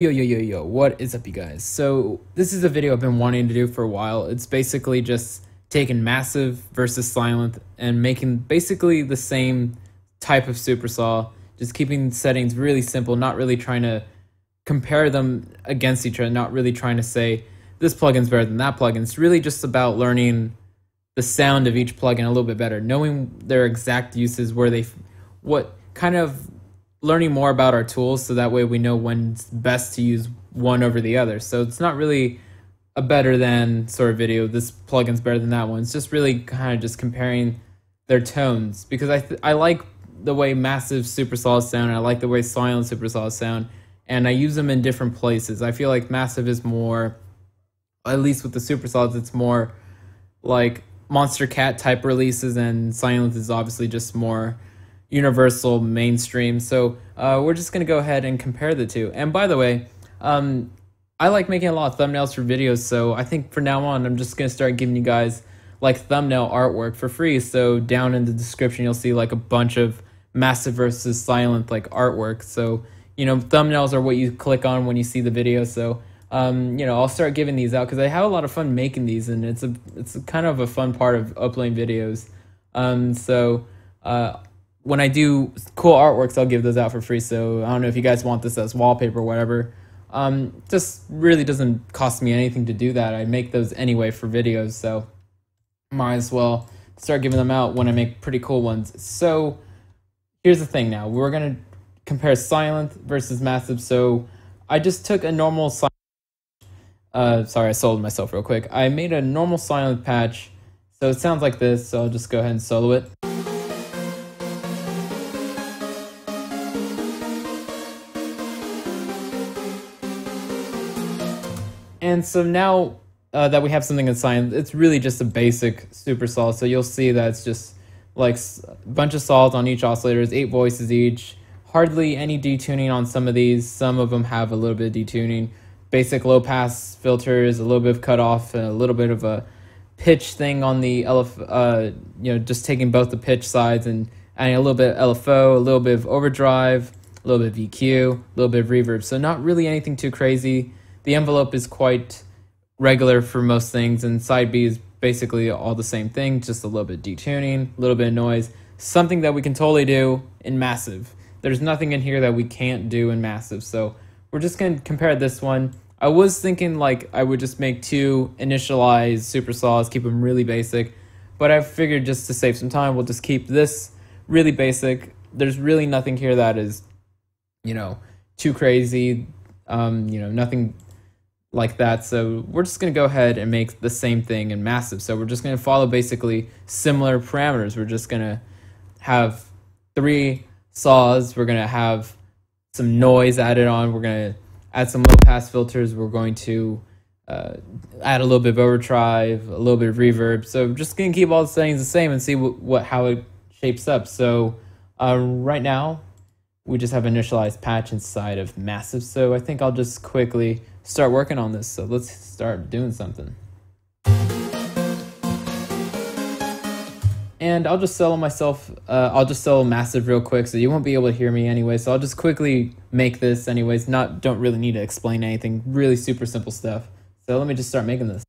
Yo, what is up, you guys? So, this is a video I've been wanting to do for a while. It's basically just taking Massive versus Sylenth and making basically the same type of Supersaw, just keeping settings really simple, not really trying to compare them against each other, not really trying to say this plugin's better than that plugin. It's really just about learning the sound of each plugin a little bit better, knowing their exact uses, what kind of learning more about our tools, so that way we know when's best to use one over the other. So it's not really a better than sort of video. This plugin's better than that one. It's just really kind of just comparing their tones, because I like the way Massive Supersaws sound, and I like the way Sylenth Supersaws sound, and I use them in different places. I feel like Massive is more, at least with the Supersaws, it's more like Monster Cat type releases, and Sylenth is obviously just more universal mainstream. So we're just gonna go ahead and compare the two. And by the way, I like making a lot of thumbnails for videos, so I think from now on I'm just gonna start giving you guys like thumbnail artwork for free. So down in the description you'll see like a bunch of Massive versus Sylenth like artwork. So thumbnails are what you click on when you see the video. So I'll start giving these out because I have a lot of fun making these, and it's kind of a fun part of uploading videos. When I do cool artworks, I'll give those out for free. So I don't know if you guys want this as wallpaper or whatever. Just really doesn't cost me anything to do that. I make those anyway for videos, so might as well start giving them out when I make pretty cool ones. So here's the thing now. We're going to compare Sylenth versus Massive. So I just took a normal sorry, I sold myself real quick. I made a normal Sylenth patch. So it sounds like this, so I'll just go ahead and solo it. And so now that we have something in Sylenth, it's really just a basic Supersaw. So you'll see that it's just like a bunch of saws on each oscillator, 8 voices each. Hardly any detuning on some of these. Some of them have a little bit of detuning. Basic low pass filters, a little bit of cutoff, and a little bit of a pitch thing on the just taking both the pitch sides and adding a little bit of LFO, a little bit of overdrive, a little bit of EQ, a little bit of reverb. So not really anything too crazy. The envelope is quite regular for most things, and side B is basically all the same thing, just a little bit of detuning, a little bit of noise, something that we can totally do in Massive. There's nothing in here that we can't do in Massive, so we're just going to compare this one. I was thinking like I would just make 2 initialized Supersaws, keep them really basic, but I figured just to save some time, we'll just keep this really basic. There's really nothing here that is, too crazy, nothing like that. So we're just going to go ahead and make the same thing in Massive. So we're just going to follow basically similar parameters. We're just going to have 3 saws. We're going to have some noise added on. We're going to add some low pass filters. We're going to add a little bit of overdrive, a little bit of reverb. So we're just going to keep all the settings the same and see how it shapes up. So right now we just have an initialized patch inside of Massive. So I think I'll just quickly start working on this. So let's start doing something. And I'll just solo myself, I'll just solo Massive real quick, so you won't be able to hear me anyway. So I'll just quickly make this anyways. Don't really need to explain anything, really super simple stuff. So let me just start making this.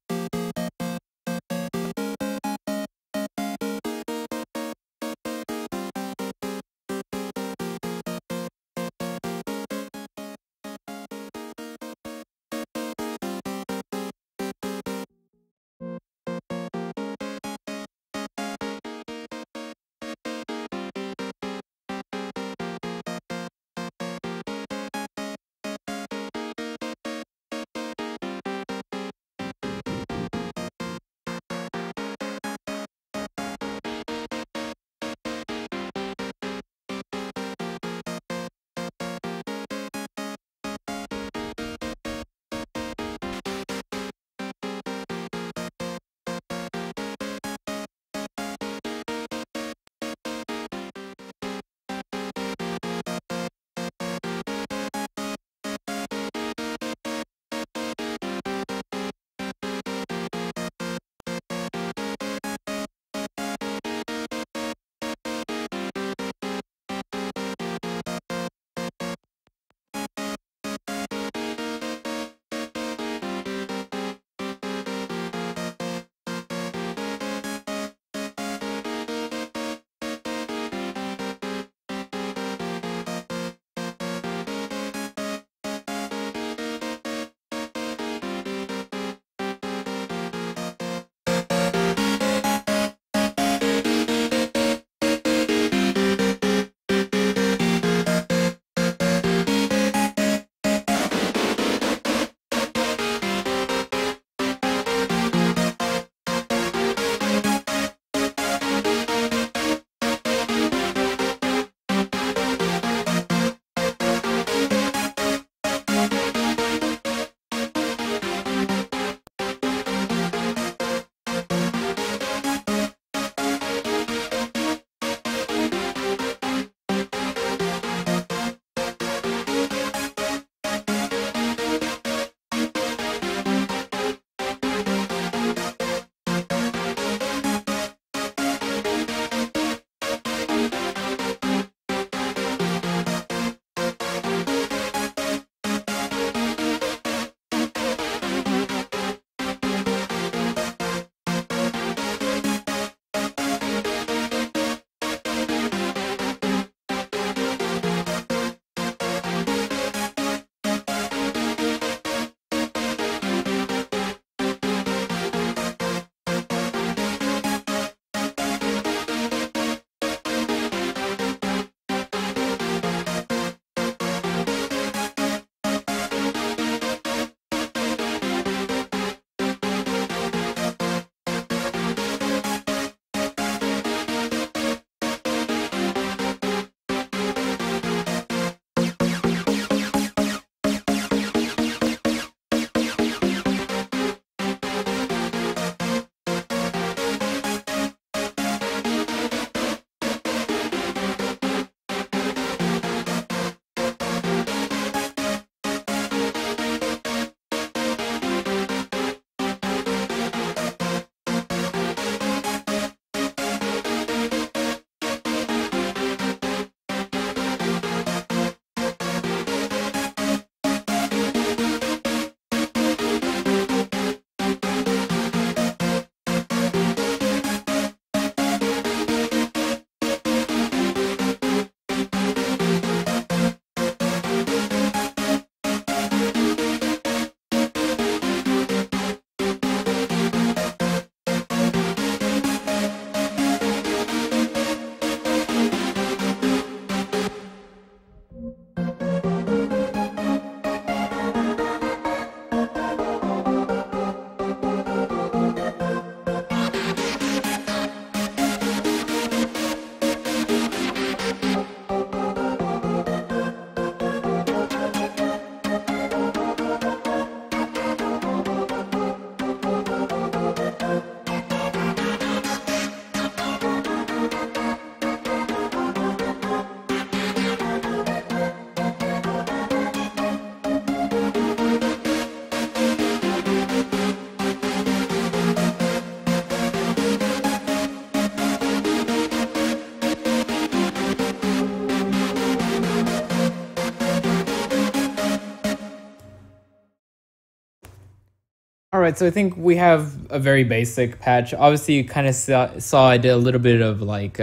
All right, so I think we have a very basic patch. Obviously, you kind of saw I did a little bit of like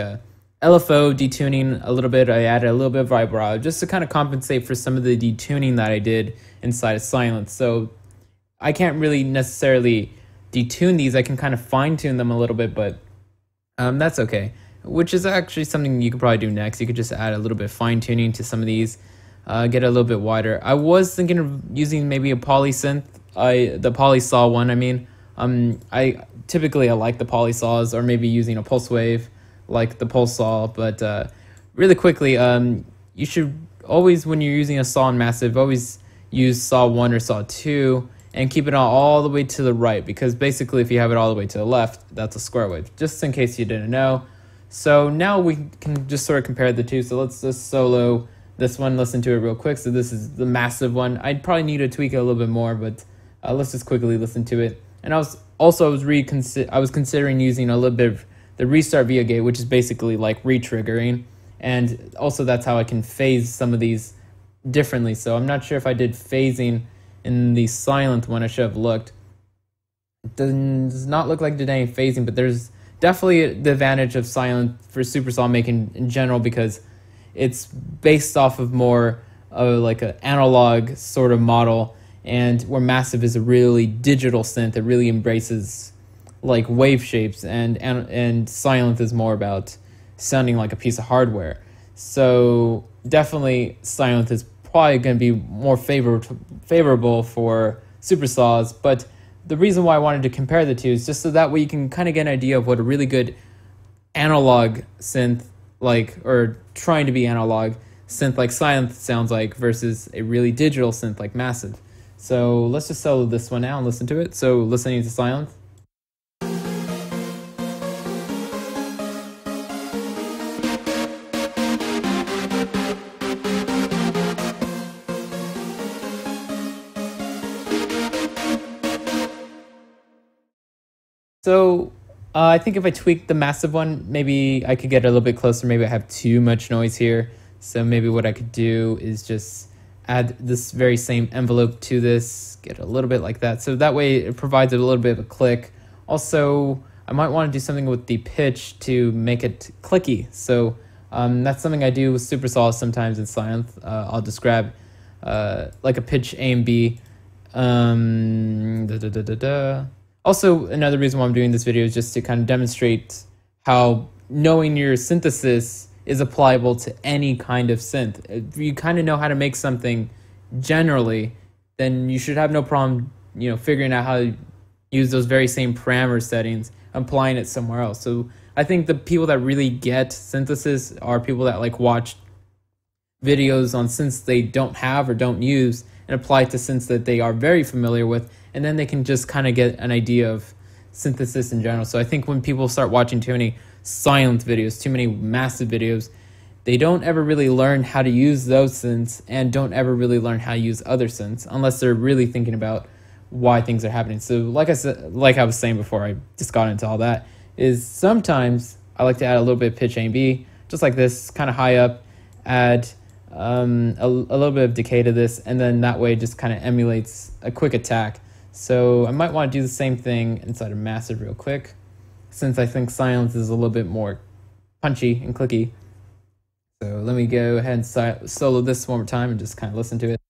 LFO detuning a little bit. I added a little bit of vibrato just to kind of compensate for some of the detuning that I did inside of Sylenth. So I can't really necessarily detune these. I can kind of fine tune them a little bit, but that's okay. Which is actually something you could probably do next. You could just add a little bit of fine tuning to some of these, get a little bit wider. I was thinking of using maybe a polysynth, the polysaw one. I mean, I typically like the polysaws, or maybe using a pulse wave like the pulse saw. But really quickly, you should always, when you're using a saw in massive, always use saw 1 or saw 2 and keep it all the way to the right, because basically if you have it all the way to the left, that's a square wave, just in case you didn't know. So now we can just sort of compare the two. So let's just solo this one, listen to it real quick. So this is the massive one. I'd probably need to tweak it a little bit more, but let's just quickly listen to it. And I was considering using a little bit of the restart via gate, which is basically like re-triggering. And also that's how I can phase some of these differently. So I'm not sure if I did phasing in the Sylenth one. I should have looked. It does not look like I did any phasing, but there's definitely the advantage of Sylenth for Supersaw making in general, because it's based off of more of like an analog sort of model, and where Massive is a really digital synth that really embraces like wave shapes, and Sylenth is more about sounding like a piece of hardware. So definitely Sylenth is probably going to be more favorable for Supersaws, but the reason why I wanted to compare the two is just so that way you can kind of get an idea of what a really good analog synth, like, or trying to be analog synth like Sylenth sounds like, versus a really digital synth like Massive. So let's just solo this one now and listen to it. So listening to Sylenth. So I think if I tweak the Massive one, maybe I could get a little bit closer. Maybe I have too much noise here. So maybe what I could do is just add this very same envelope to this, get a little bit like that. So that way it provides a little bit of a click. Also, I might want to do something with the pitch to make it clicky. So that's something I do with Supersaws sometimes in Sylenth. I'll just grab like a pitch A and B. Also, another reason why I'm doing this video is just to kind of demonstrate how knowing your synthesis is applicable to any kind of synth. If you kind of know how to make something generally, then you should have no problem, figuring out how to use those very same parameter settings, applying it somewhere else. So I think the people that really get synthesis are people that like watch videos on synths they don't have or don't use and apply it to synths that they are very familiar with, and then they can just kind of get an idea of synthesis in general. So I think when people start watching too many Sylenth videos, too many Massive videos, they don't ever really learn how to use those synths and don't ever really learn how to use other synths unless they're really thinking about why things are happening. So like I was saying before I just got into all that, is sometimes I like to add a little bit of pitch A and B, just like this, kind of high up, add a little bit of decay to this, and then that way it just kind of emulates a quick attack. So I might want to do the same thing inside of Massive real quick, since I think Sylenth is a little bit more punchy and clicky. So let me go ahead and solo this one more time and just kind of listen to it.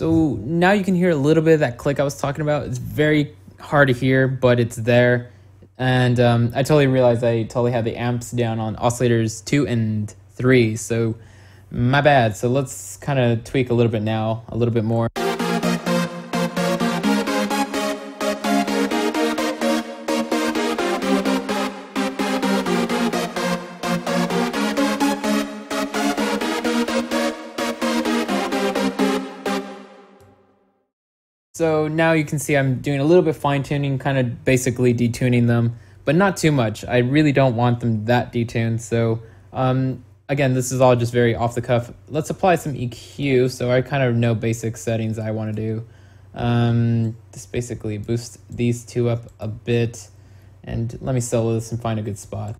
So now you can hear a little bit of that click I was talking about. It's very hard to hear, but it's there. And I totally realized I totally had the amps down on oscillators 2 and 3, so my bad. So let's kind of tweak a little bit now, a little bit more. So now you can see I'm doing a little bit fine tuning, kind of basically detuning them, but not too much. I really don't want them that detuned. So again, this is all just very off the cuff. Let's apply some EQ. So I kind of know basic settings I want to do. Just basically boost these two up a bit, and let me solo this and find a good spot.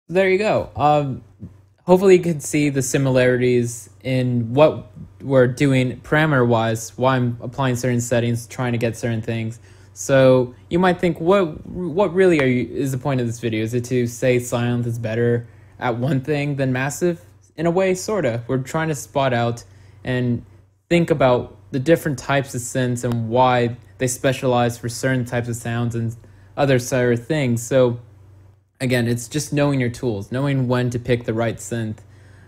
There you go. Hopefully you can see the similarities in what we're doing parameter-wise, why I'm applying certain settings, trying to get certain things. So you might think, what really is the point of this video? Is it to say Sylenth is better at one thing than Massive? In a way, sorta. We're trying to spot out and think about the different types of synths and why they specialize for certain types of sounds and other sort of things. So again, it's just knowing your tools, knowing when to pick the right synth.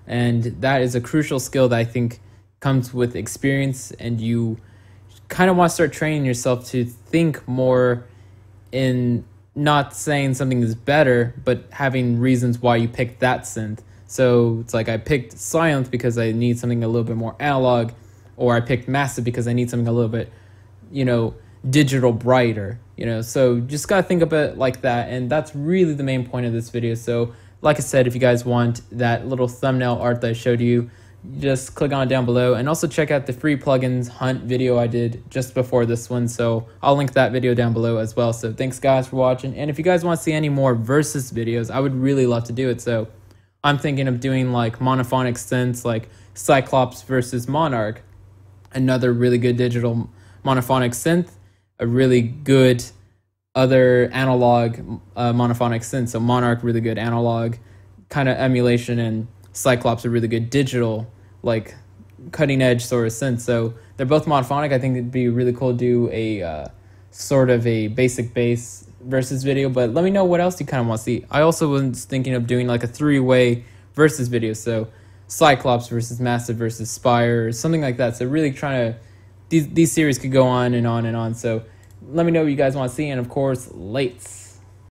And that is a crucial skill that I think comes with experience, and you kind of want to start training yourself to think more in not saying something is better, but having reasons why you picked that synth. So it's like I picked Sylenth because I need something a little bit more analog, or I picked Massive because I need something a little bit, digital brighter, so just gotta think of it like that. And that's really the main point of this video. So like I said, if you guys want that little thumbnail art that I showed you, just click on it down below, and also check out the free plugins hunt video I did just before this one, so I'll link that video down below as well. So thanks guys for watching, and if you guys want to see any more versus videos, I would really love to do it. So I'm thinking of doing like monophonic synths like Cyclops versus Monarch, another really good digital monophonic synth, a really good other analog monophonic synth. So Monarch, really good analog kind of emulation, and Cyclops, a really good digital, like cutting edge sort of synth. So they're both monophonic. I think it'd be really cool to do a sort of a basic bass versus video, but let me know what else you kind of want to see. I also was thinking of doing like a 3-way versus video. So Cyclops versus Massive versus Spire, or something like that. So really trying to, these series could go on and on and on. So let me know what you guys want to see, and of course, lates.